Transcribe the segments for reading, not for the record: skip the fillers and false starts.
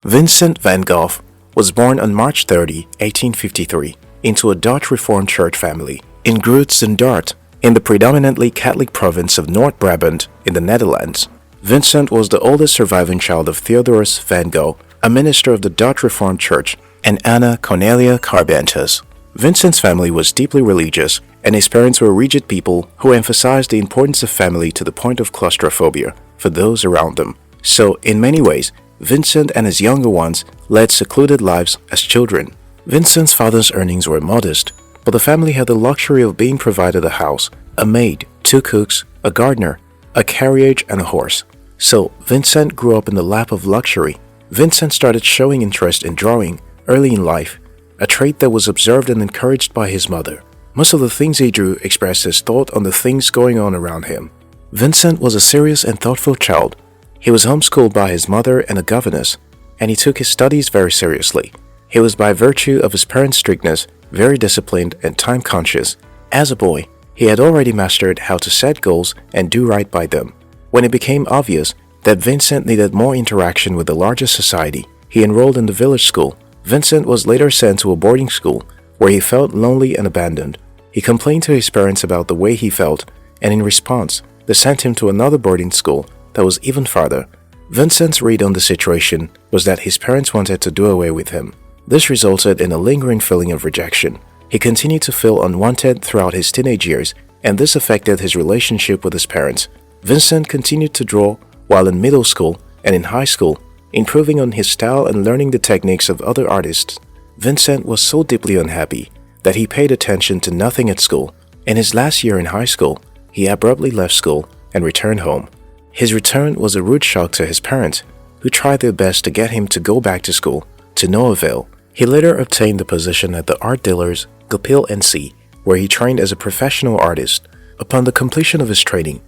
Vincent van Gogh was born on March 30, 1853, into a Dutch Reformed Church family in Groot-Zundert in the predominantly Catholic province of North Brabant in the Netherlands. Vincent was the oldest surviving child of Theodorus Van Gogh, a minister of the Dutch Reformed Church, and Anna Cornelia Carbentus. Vincent's family was deeply religious, and his parents were rigid people who emphasized the importance of family to the point of claustrophobia for those around them. So, in many ways, Vincent and his younger ones led secluded lives as children. Vincent's father's earnings were modest, but the family had the luxury of being provided a house, a maid, 2 cooks, a gardener, a carriage, and a horse. So, Vincent grew up in the lap of luxury. Vincent started showing interest in drawing early in life, a trait that was observed and encouraged by his mother. Most of the things he drew expressed his thought on the things going on around him. Vincent was a serious and thoughtful child. He was homeschooled by his mother and a governess, and he took his studies very seriously. He was, by virtue of his parents' strictness, very disciplined and time-conscious. As a boy, he had already mastered how to set goals and do right by them. When it became obvious that Vincent needed more interaction with the larger society, he enrolled in the village school. Vincent was later sent to a boarding school, where he felt lonely and abandoned. He complained to his parents about the way he felt, and in response, they sent him to another boarding school that was even farther. Vincent's read on the situation was that his parents wanted to do away with him. This resulted in a lingering feeling of rejection. He continued to feel unwanted throughout his teenage years, and this affected his relationship with his parents. Vincent continued to draw while in middle school and in high school, improving on his style and learning the techniques of other artists. Vincent was so deeply unhappy that he paid attention to nothing at school. In his last year in high school, he abruptly left school and returned home. His return was a rude shock to his parents, who tried their best to get him to go back to school, to no avail. He later obtained a position at the art dealers Goupil NC, where he trained as a professional artist. Upon the completion of his training,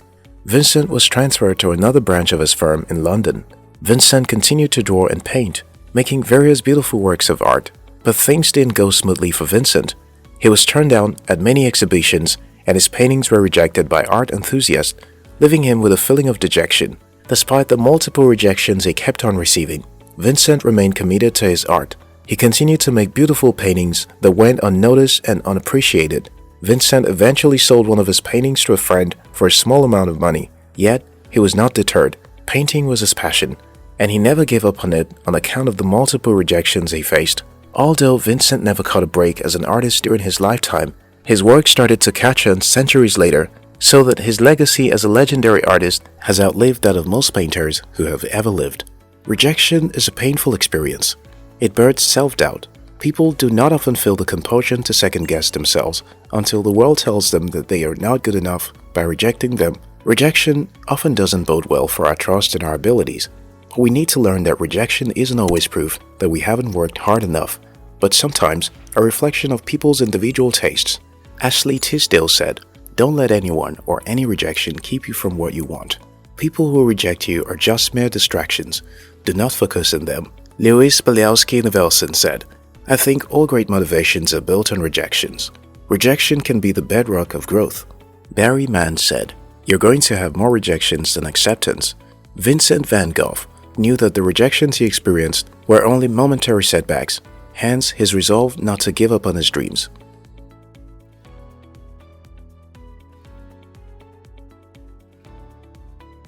Vincent was transferred to another branch of his firm in London. Vincent continued to draw and paint, making various beautiful works of art. But things didn't go smoothly for Vincent. He was turned down at many exhibitions, and his paintings were rejected by art enthusiasts, leaving him with a feeling of dejection. Despite the multiple rejections he kept on receiving, Vincent remained committed to his art. He continued to make beautiful paintings that went unnoticed and unappreciated. Vincent eventually sold one of his paintings to a friend for a small amount of money. Yet, he was not deterred. Painting was his passion, and he never gave up on it on account of the multiple rejections he faced. Although Vincent never caught a break as an artist during his lifetime, his work started to catch on centuries later, so that his legacy as a legendary artist has outlived that of most painters who have ever lived. Rejection is a painful experience. It births self-doubt. People do not often feel the compulsion to second-guess themselves until the world tells them that they are not good enough by rejecting them. Rejection often doesn't bode well for our trust in our abilities. We need to learn that rejection isn't always proof that we haven't worked hard enough, but sometimes a reflection of people's individual tastes. Ashley Tisdale said, "Don't let anyone or any rejection keep you from what you want. People who reject you are just mere distractions. Do not focus on them." Louis Belowski-Nevelson said, "I think all great motivations are built on rejections. Rejection can be the bedrock of growth." Barry Mann said, "You're going to have more rejections than acceptance." Vincent van Gogh knew that the rejections he experienced were only momentary setbacks, hence his resolve not to give up on his dreams.